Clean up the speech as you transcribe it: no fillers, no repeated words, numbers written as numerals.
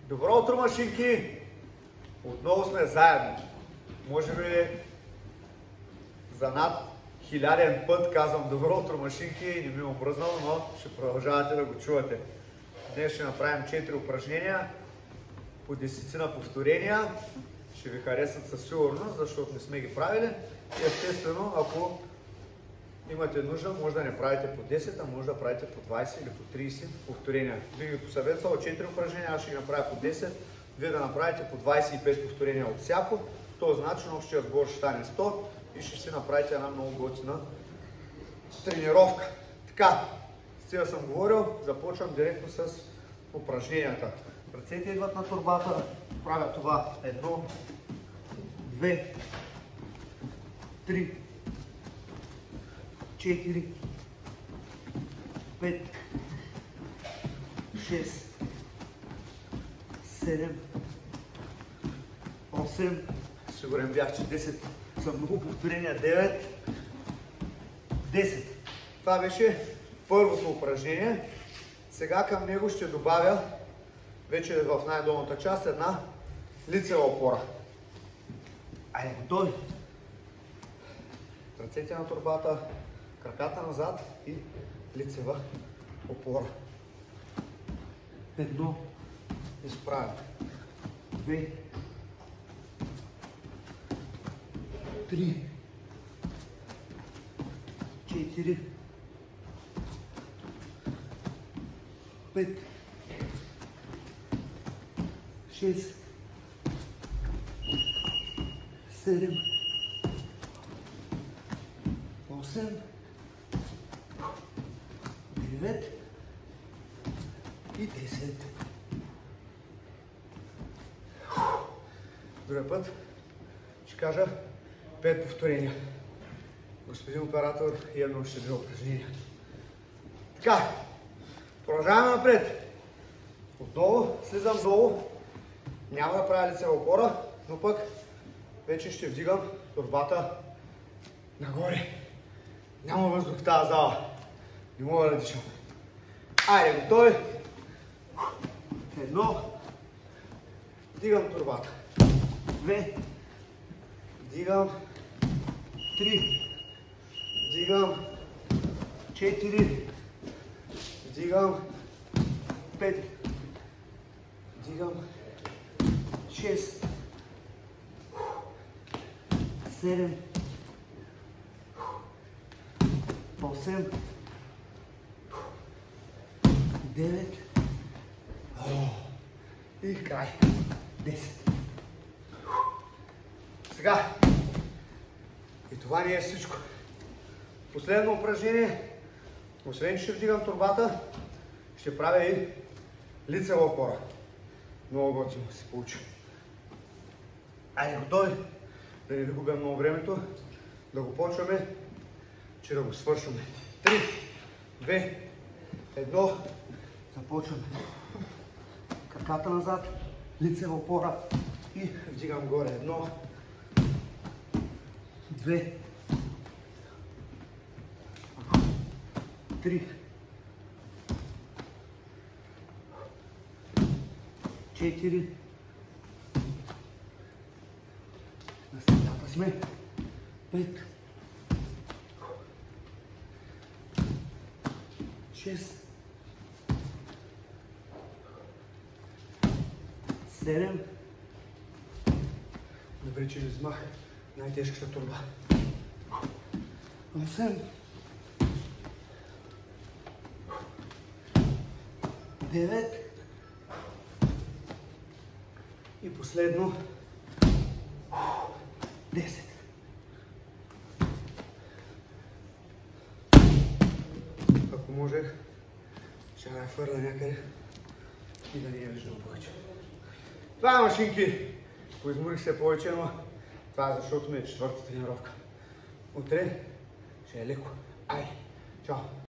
Добро утро, машинки! Отново сме заедно. Може би за над 1000 път казвам добро утро, машинки, и не ми обръзнало, но ще продължавате да го чувате. Днес ще направим 4 упражнения по 10 повторения. Ще ви харесат със сигурност, защото не сме ги правили. И естествено, ако имате нужда, може да не правите по 10, а може да правите по 20 или по 30 повторения. Би ви посъветвал 4 упражнения, аз ще ги направя по 10, вие да направите по 25 повторения от всяко. В този начин общия сбор ще стане 100 и ще си направите една много готина тренировка. Така, с това съм говорил, започвам директно с упражненията. Ръцете идват на торбата, правя това 1, 2, 3, 4, 5, 6, 7, 8, сигурен бях, че 10 са много повторения, 9, 10. Това беше първото упражнение. Сега към него ще добавя вече в най-долната част една лицева опора. Айде, готови? Ръцете на торбата, краката назад и лицева опора. 1, изправя. 2, 3, 4, 5, 6, 7, 8, 9 и 10. Другия път ще кажа 5 повторения. Господин оператор, явно ще две упражнения. Така, продължаваме напред. Отново слизам долу. Няма да правя лицева опора, но пък вече ще вдигам торбата нагоре. Няма въздух в тази зала. Не мога да дишам. Айде, готови? 1. Вдигам торбата. 2. Вдигам. 3. Вдигам. 4. Вдигам. 5. Вдигам. 6. 7. 8, 9 и край. 10. Сега, и това не е всичко. Последно упражнение, освен че ще вдигам торбата, ще правя и лицева опора. Много готино се получи. Айде, готови? Да не ви губя много времето, да го почваме, че да го свършваме. 3, 2, 1, започваме. Краката назад, лицева опора и вдигам горе. 1, 2, 3, 4, на средата сме, 5, 6, 7, добре, че не взмах най-тежката торба. 8, 9 и последно 10. Ако можех, ще я хвърля някъде и да не я виждам повече. Това е, машинки. Поизморих се повече, но това е защото ми е четвърта тренировка. Утре ще е леко. Ай, чао!